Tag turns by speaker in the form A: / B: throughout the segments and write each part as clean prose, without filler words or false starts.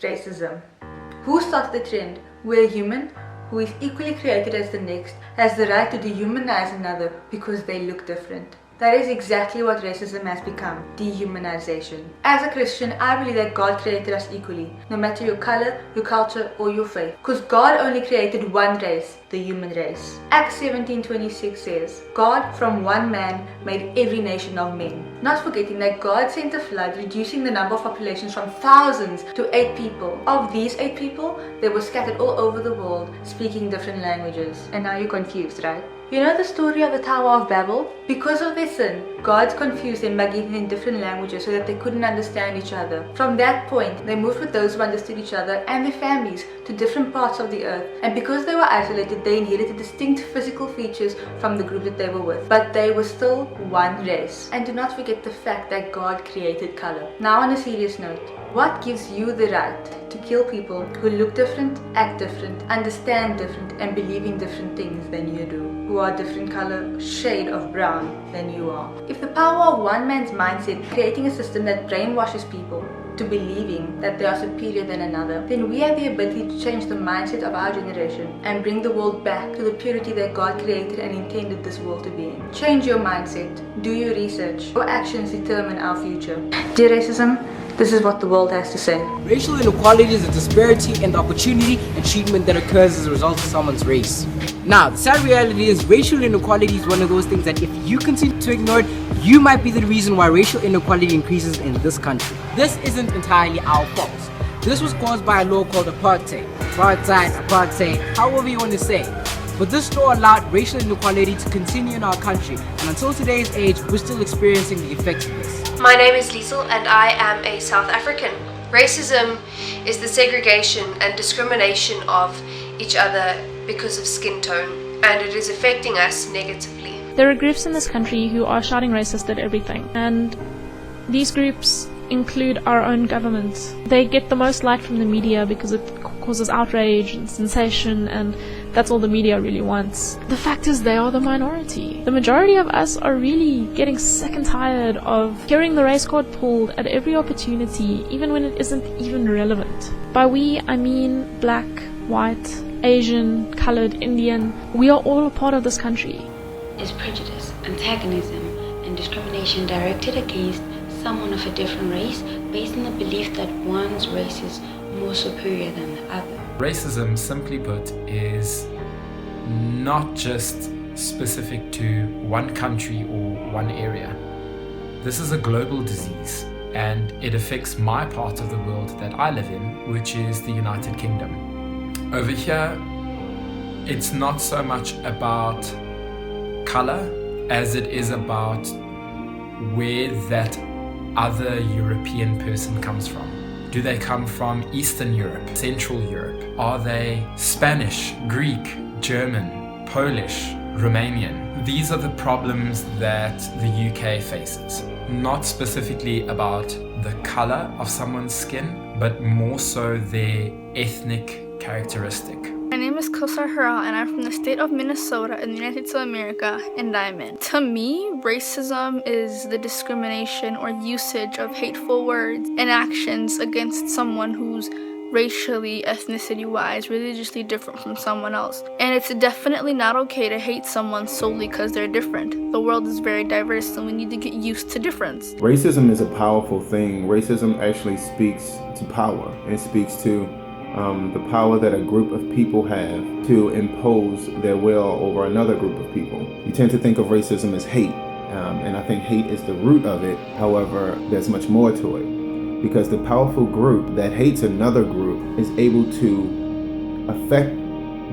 A: Racism. Who started the trend where a human who is equally created as the next has the right to dehumanize another because they look different? That is exactly what racism has become, dehumanization. As a Christian, I believe that God created us equally, no matter your color, your culture, or your faith. Because God only created one race, the human race. Acts 17:26 says, God from one man made every nation of men. Not forgetting that God sent a flood, reducing the number of populations from thousands to 8 people. Of these 8 people, they were scattered all over the world, speaking different languages. And now you're confused, right? You know the story of the Tower of Babel? Because of their sin, God confused them by giving them different languages so that they couldn't understand each other. From that point, they moved with those who understood each other and their families to different parts of the earth. And because they were isolated, they inherited distinct physical features from the group that they were with. But they were still one race. And do not forget the fact that God created color. Now on a serious note, what gives you the right to kill people who look different, act different, understand different, and believe in different things than you do? Who are different color, shade of brown than you are? If the power of one man's mindset creating a system that brainwashes people to believing that they are superior than another, then we have the ability to change the mindset of our generation and bring the world back to the purity that God created and intended this world to be in. Change your mindset. Do your research. Your actions determine our future. Dear racism, this is what the world has to say.
B: Racial inequality is a disparity in the opportunity and treatment that occurs as a result of someone's race. Now, the sad reality is racial inequality is one of those things that if you continue to ignore it, you might be the reason why racial inequality increases in this country. This isn't entirely our fault. This was caused by a law called apartheid, however you want to say. But this law allowed racial inequality to continue in our country, and until today's age, we're still experiencing the effects of this.
C: My name is Liesel and I am a South African. Racism is the segregation and discrimination of each other because of skin tone, and it is affecting us negatively.
D: There are groups in this country who are shouting racist at everything, and these groups include our own government. They get the most light from the media because it causes outrage and sensation, and that's all the media really wants. The fact is they are the minority. The majority of us are really getting sick and tired of hearing the race card pulled at every opportunity, even when it isn't even relevant. By we, I mean black, white, Asian, colored, Indian. We are all a part of this country.
E: Is prejudice, antagonism, and discrimination directed against someone of a different race based on the belief that one's race is more superior than the other.
F: Racism, simply put, is not just specific to one country or one area. This is a global disease, and it affects my part of the world that I live in, which is the United Kingdom. Over here, it's not so much about color as it is about where that other European person comes from. Do they come from Eastern Europe, Central Europe? Are they Spanish, Greek, German, Polish, Romanian? These are the problems that the UK faces. Not specifically about the color of someone's skin, but more so their ethnic characteristic.
G: My name is Kosar Hurrah and I'm from the state of Minnesota in the United States of America, and I'm in. To me, racism is the discrimination or usage of hateful words and actions against someone who's racially, ethnicity-wise, religiously different from someone else. And it's definitely not okay to hate someone solely because they're different. The world is very diverse and we need to get used to difference.
H: Racism is a powerful thing. Racism actually speaks to power. It speaks to the power that a group of people have to impose their will over another group of people. You tend to think of racism as hate, and I think hate is the root of it. However, there's much more to it, because the powerful group that hates another group is able to affect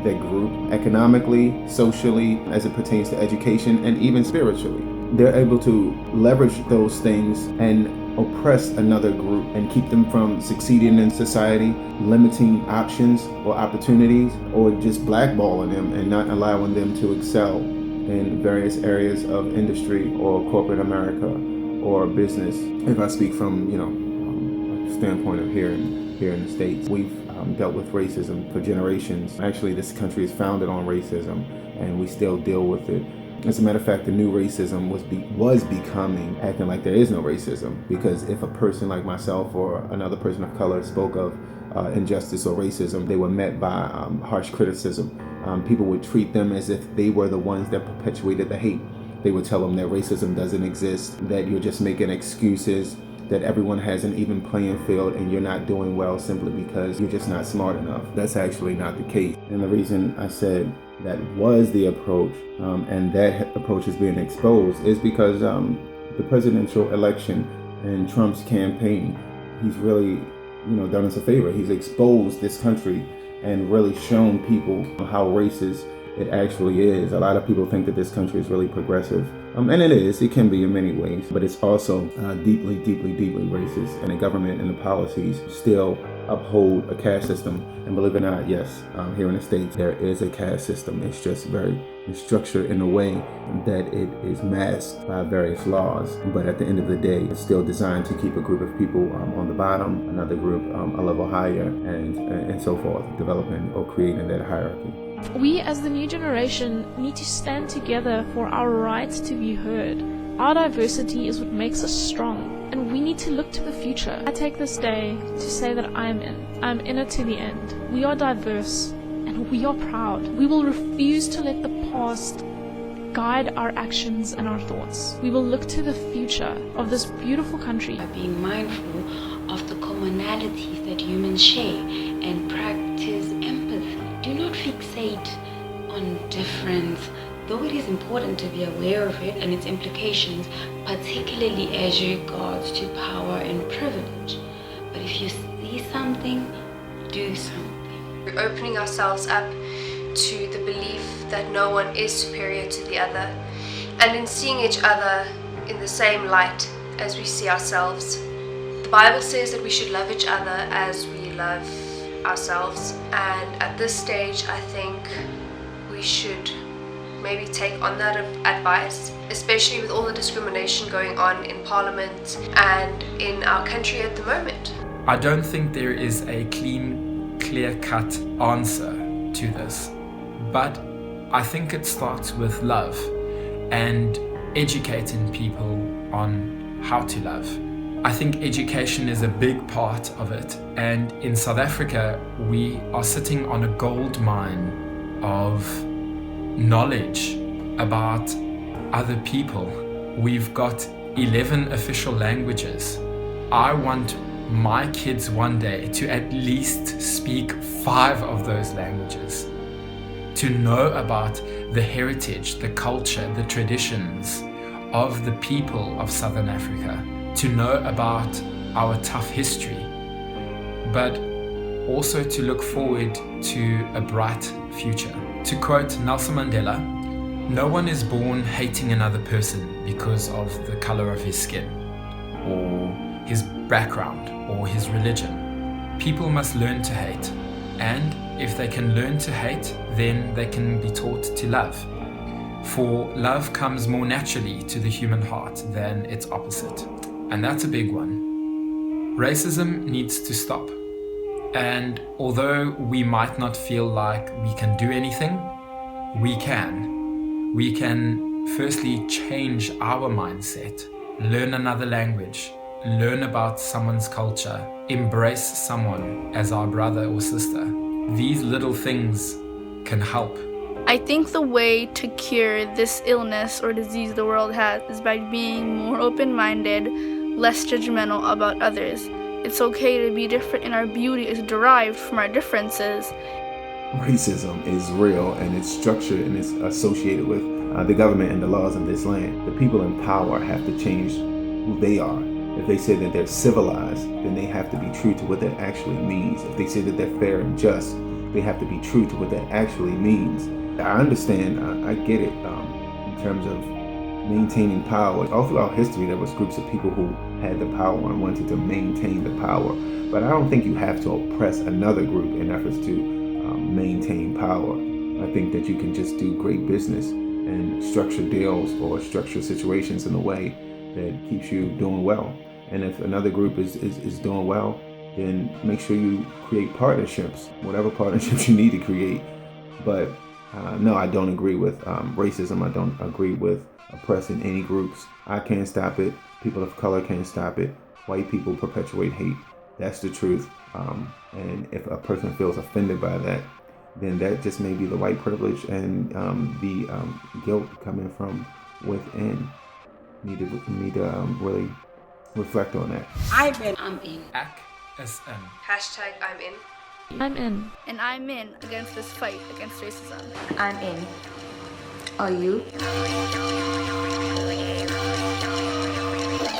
H: the group economically, socially, as it pertains to education, and even spiritually. They're able to leverage those things and oppress another group and keep them from succeeding in society, limiting options or opportunities, or just blackballing them and not allowing them to excel in various areas of industry or corporate America or business. If I speak from, a standpoint of here in the States, we've dealt with racism for generations. Actually, this country is founded on racism, and we still deal with it As a matter of fact, the new racism was becoming, acting like there is no racism, because if a person like myself or another person of color spoke of injustice or racism, they were met by harsh criticism. People would treat them as if they were the ones that perpetuated the hate. They would tell them that racism doesn't exist, that you're just making excuses, that everyone has an even playing field and you're not doing well simply because you're just not smart enough. That's actually not the case. And the reason I said that was the approach, and that approach is being exposed, is because the presidential election and Trump's campaign, he's really, done us a favor. He's exposed this country and really shown people how racist it actually is. A lot of people think that this country is really progressive, and it is. It can be in many ways, but it's also deeply, deeply, deeply racist. And the government and the policies still uphold a caste system. And believe it or not, yes, here in the States, there is a caste system. It's just very structured in a way that it is masked by various laws. But at the end of the day, it's still designed to keep a group of people on the bottom, another group a level higher, and so forth, developing or creating that hierarchy.
D: We as the new generation need to stand together for our rights to be heard. Our diversity is what makes us strong, and we need to look to the future. I take this day to say that I'm in it to the end. We are diverse, and we are proud. We will refuse to let the past guide our actions and our thoughts. We will look to the future of this beautiful country.
E: By being mindful of the commonalities that humans share and practice empathy. Do not fixate on difference, though it is important to be aware of it and its implications, particularly as regards to power and privilege. But if you see something, do something.
C: We're opening ourselves up to the belief that no one is superior to the other, and in seeing each other in the same light as we see ourselves. The Bible says that we should love each other as we love ourselves, and at this stage I think we should maybe take on that advice, especially with all the discrimination going on in Parliament and in our country at the moment.
F: I don't think there is a clear-cut answer to this, but I think it starts with love and educating people on how to love. I think education is a big part of it, and in South Africa we are sitting on a gold mine of knowledge about other people. We've got 11 official languages. I want my kids one day to at least speak 5 of those languages, to know about the heritage, the culture, the traditions of the people of Southern Africa, to know about our tough history, but also to look forward to a bright future. To quote Nelson Mandela, "No one is born hating another person because of the color of his skin, or his background, or his religion. People must learn to hate, and if they can learn to hate, then they can be taught to love. For love comes more naturally to the human heart than its opposite." And that's a big one. Racism needs to stop. And although we might not feel like we can do anything, we can. We can firstly change our mindset, learn another language, learn about someone's culture, embrace someone as our brother or sister. These little things can help.
G: I think the way to cure this illness or disease the world has is by being more open-minded, less judgmental about others. It's okay to be different, and our beauty is derived from our differences.
H: Racism is real, and it's structured and it's associated with the government and the laws of this land. The people in power have to change who they are. If they say that they're civilized, then they have to be true to what that actually means. If they say that they're fair and just, they have to be true to what that actually means. I understand, I get it in terms of maintaining power. All throughout history, there was groups of people who had the power and wanted to maintain the power. But I don't think you have to oppress another group in efforts to maintain power. I think that you can just do great business and structure deals or structure situations in a way that keeps you doing well. And if another group is doing well, then make sure you create partnerships, whatever partnerships you need to create. But No, I don't agree with racism. I don't agree with oppressing any groups. I can't stop it. People of color can't stop it. White people perpetuate hate. That's the truth. And if a person feels offended by that, then that just may be the white privilege and the guilt coming from within. Need to really reflect on that.
B: I'm in.
E: I'm in.
F: Ak is in.
C: Hashtag I'm in.
D: I'm in.
G: And I'm in against this fight against racism.
A: I'm in. Are you?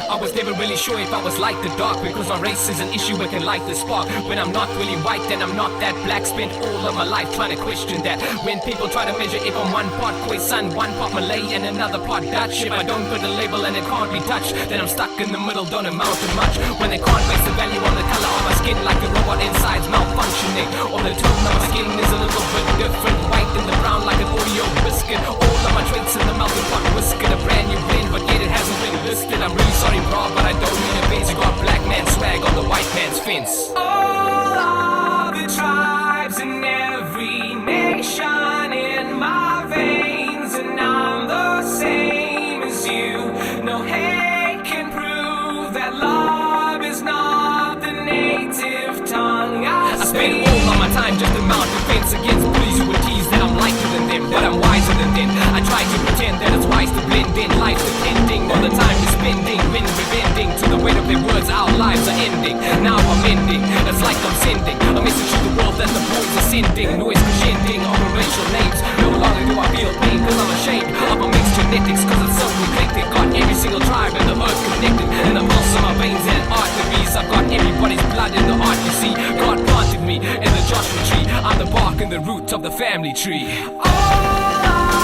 I: I was never really sure if I was like the dark, because my race is an issue that can light the spark. When I'm not really white, then I'm not that black. Spent all of my life trying to question that. When people try to measure if I'm one part Khoisan, one part Malay, and another part Dutch, if I don't put a label and it can't be touched, then I'm stuck in the middle, don't amount to much. When they can't base the value on the color of my skin, like the robot inside's malfunctioning, or the tone of my skin is a little bit different, white in the brown like an Oreo biscuit. All of my traits in the melting pot whisker, a brand new blend, but yet it hasn't been listed. I'm really sorry, bro, but I don't mean offense. You got black man swag on the white man's fence. All of the tribes in every nation in my veins, and I'm the same as you. No hate can prove that love is not the native tongue I spend all of my time just to mount defense against bullies who would tease that I'm lighter than them, but I'm wiser than them. I try to pretend that it's wise to blend in. Life's depending on the time we're spending. When we're bending to the weight of their words, our lives are ending. Now I'm ending, it's like I'm sending a message to the world that the boys are sending. Noise crescending over racial names. No longer do I feel pain, cause I'm ashamed of my mixed genetics, cause it's so eclectic. Got every single tribe in the earth connected, and the pulse of my veins and arteries. I've got everybody's blood in the art, you see. God planted me in the Joshua tree. I'm the bark and the root of the family tree. Oh,